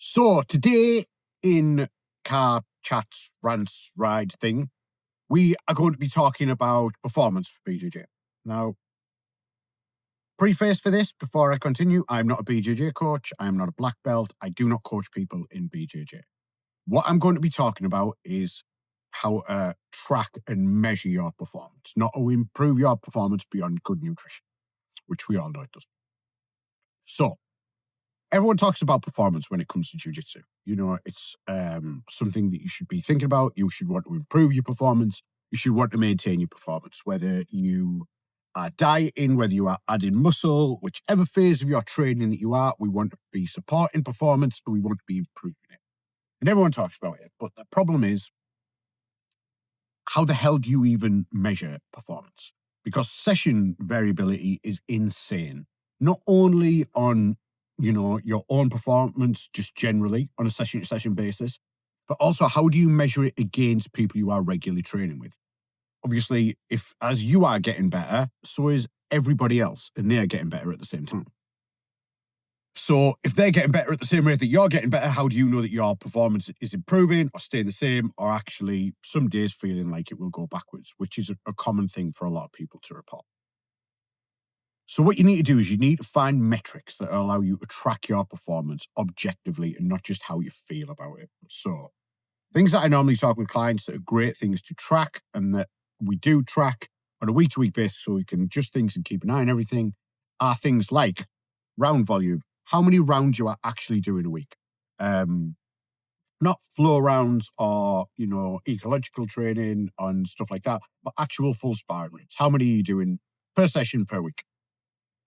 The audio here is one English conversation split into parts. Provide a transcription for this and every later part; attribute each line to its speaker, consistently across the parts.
Speaker 1: So today in car chats, rants, ride thing, we are going to be talking about performance for BJJ. Now, preface for this, before I continue, I'm not a BJJ coach. I'm not a black belt. I do not coach people in BJJ. What I'm going to be talking about is how to track and measure your performance, not to improve your performance beyond good nutrition, which we all know it does. So, everyone talks about performance when it comes to jiu-jitsu. You know, it's something that you should be thinking about. You should want to improve your performance. You should want to maintain your performance, whether you are dieting, whether you are adding muscle, whichever phase of your training that you are, we want to be supporting performance and we want to be improving it. And everyone talks about it. But the problem is, how the hell do you even measure performance? Because session variability is insane. Not only on your own performance, just generally on a session to session basis, but also how do you measure it against people you are regularly training with? Obviously, if as you are getting better, so is everybody else, and they're getting better at the same time. So if they're getting better at the same rate that you're getting better, how do you know that your performance is improving or staying the same, or actually some days feeling like it will go backwards, which is a common thing for a lot of people to report. So what you need to do is you need to find metrics that allow you to track your performance objectively and not just how you feel about it. So things that I normally talk with clients that are great things to track and that we do track on a week-to-week basis so we can adjust things and keep an eye on everything are things like round volume, how many rounds you are actually doing a week. Not flow rounds or, ecological training and stuff like that, but actual full sparring rounds. How many are you doing per session per week?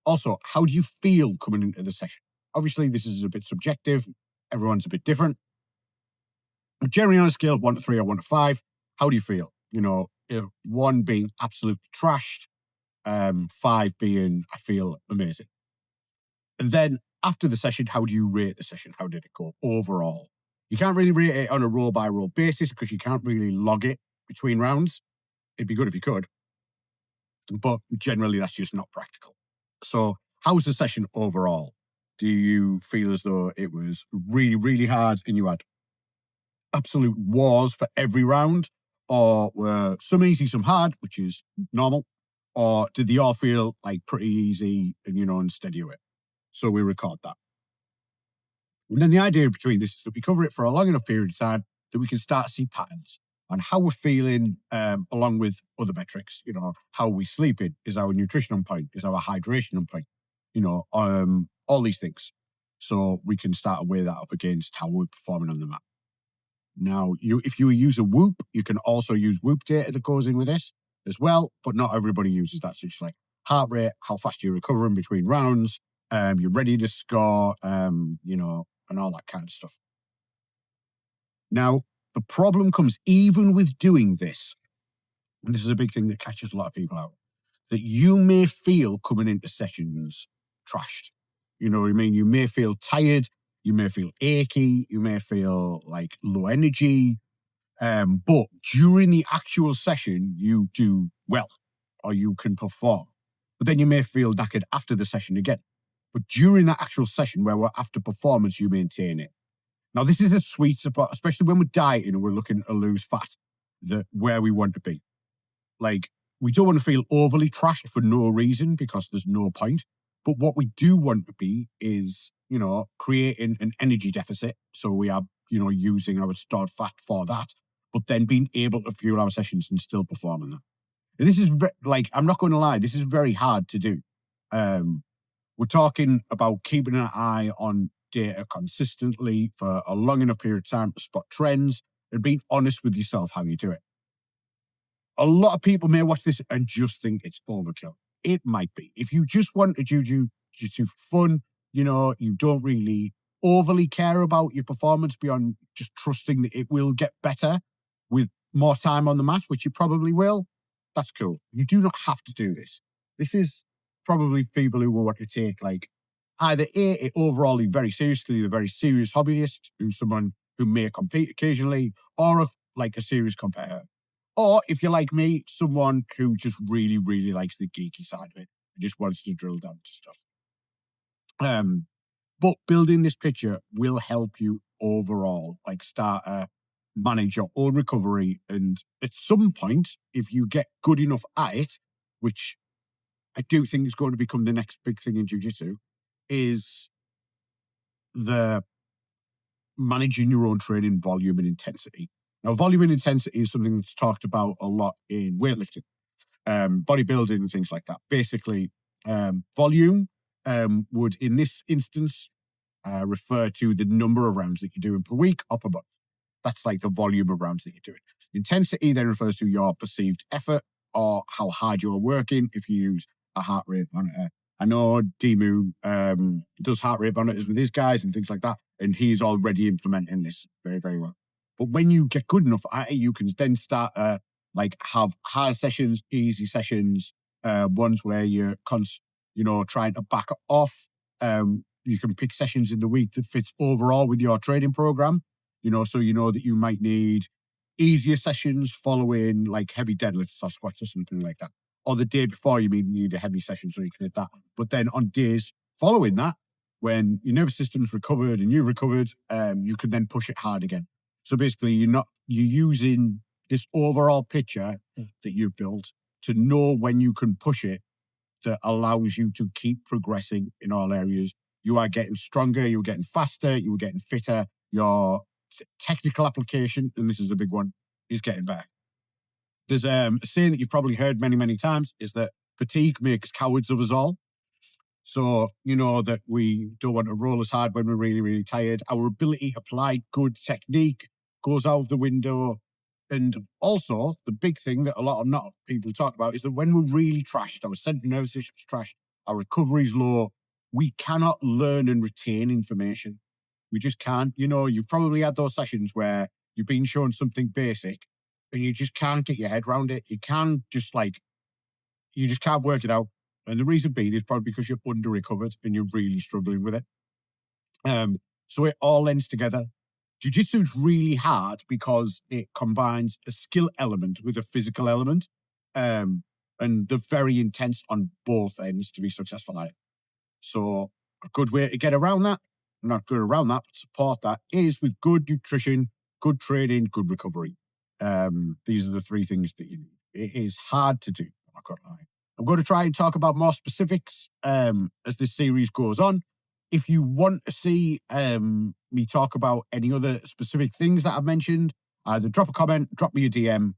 Speaker 1: Also, how do you feel coming into the session? Obviously, this is a bit subjective. Everyone's a bit different. But generally on a scale of 1 to 3 or 1 to 5, how do you feel? 1 being absolutely trashed, 5 being, I feel amazing. And then after the session, how do you rate the session? How did it go overall? You can't really rate it on a roll by roll basis because you can't really log it between rounds. It'd be good if you could, but generally that's just not practical. So how's the session overall? Do you feel as though it was really, really hard and you had absolute wars for every round? Or were some easy, some hard, which is normal? Or did they all feel like pretty easy and steady with it? So we record that. And then the idea between this is that we cover it for a long enough period of time that we can start to see patterns on how we're feeling, along with other metrics. How we sleeping, is our nutrition on point, is our hydration on point, all these things. So we can start to weigh that up against how we're performing on the mat. Now, if you use a Whoop, you can also use Whoop data that goes in with this as well, but not everybody uses that. So it's like heart rate, how fast you're recovering between rounds, you're ready to score, and all that kind of stuff. Now, the problem comes even with doing this, and this is a big thing that catches a lot of people out, that you may feel coming into sessions trashed. You know what I mean? You may feel tired, you may feel achy, you may feel like low energy, but during the actual session, you do well, or you can perform. But then you may feel knackered after the session again. But during that actual session where we're after performance, you maintain it. Now, this is a sweet spot, especially when we're dieting and we're looking to lose fat, where we want to be. Like, we don't want to feel overly trashed for no reason because there's no point. But what we do want to be is, creating an energy deficit. So we are, using our stored fat for that, but then being able to fuel our sessions and still performing that. And this is I'm not going to lie, this is very hard to do. We're talking about keeping an eye on data consistently for a long enough period of time to spot trends and being honest with yourself how you do it. A lot of people may watch this and just think it's overkill. It might be. If you just want to do jiu-jitsu for fun, you don't really overly care about your performance beyond just trusting that it will get better with more time on the mat, which you probably will, that's cool. You do not have to do this. This is probably people who will want to take either it overall very seriously, a very serious hobbyist, who's someone who may compete occasionally, or a serious competitor. Or if you're like me, someone who just really, really likes the geeky side of it and just wants to drill down to stuff. But building this picture will help you overall, like start manage your own recovery. And at some point, if you get good enough at it, which I do think is going to become the next big thing in jiu-jitsu, is the managing your own training volume and intensity. Now, volume and intensity is something that's talked about a lot in weightlifting, bodybuilding, and things like that. Basically, volume would, in this instance, refer to the number of rounds that you're doing per week or per month. That's like the volume of rounds that you're doing. Intensity then refers to your perceived effort or how hard you're working. If you use a heart rate monitor, I know Dimu does heart rate monitors with his guys and things like that, and he's already implementing this very, very well. But when you get good enough at it, you can then start like have hard sessions, easy sessions, ones where you're trying to back off. You can pick sessions in the week that fits overall with your training program. So you know that you might need easier sessions following like heavy deadlifts or squats or something like that. Or the day before, you need a heavy session so you can hit that. But then on days following that, when your nervous system's recovered and you've recovered, you can then push it hard again. So basically, you're using this overall picture that you've built to know when you can push it, that allows you to keep progressing in all areas. You are getting stronger, you're getting faster, you're getting fitter. Your technical application, and this is a big one, is getting better. There's a saying that you've probably heard many, many times, is that fatigue makes cowards of us all. So, that we don't want to roll as hard when we're really, really tired. Our ability to apply good technique goes out of the window. And also, the big thing that a lot of not people talk about is that when we're really trashed, our central nervous system's trashed, our recovery's low, we cannot learn and retain information. We just can't. You've probably had those sessions where you've been shown something basic and you just can't get your head around it. You just can't work it out. And the reason being is probably because you're under recovered and you're really struggling with it. So it all lends together. Jiu-jitsu is really hard because it combines a skill element with a physical element. And they're very intense on both ends to be successful at it. So a good way to get around that, not good around that, but support that, is with good nutrition, good training, good recovery. These are the three things that you need. It is hard to do, I'm not gonna lie. I'm going to try and talk about more specifics as this series goes on. If you want to see me talk about any other specific things that I've mentioned, either drop a comment, drop me a DM.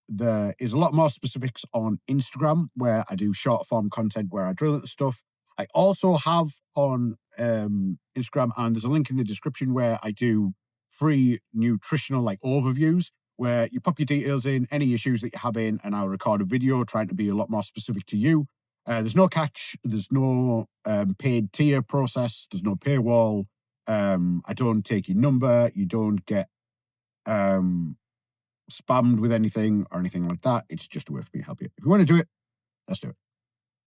Speaker 1: There is a lot more specifics on Instagram where I do short form content where I drill into stuff. I also have on Instagram, and there's a link in the description, where I do free nutritional overviews, where you pop your details in, any issues that you're having, and I'll record a video trying to be a lot more specific to you. There's no catch, there's no paid tier process, there's no paywall. I don't take your number, you don't get spammed with anything or anything like that. It's just a way for me to help you. If you want to do it, let's do it.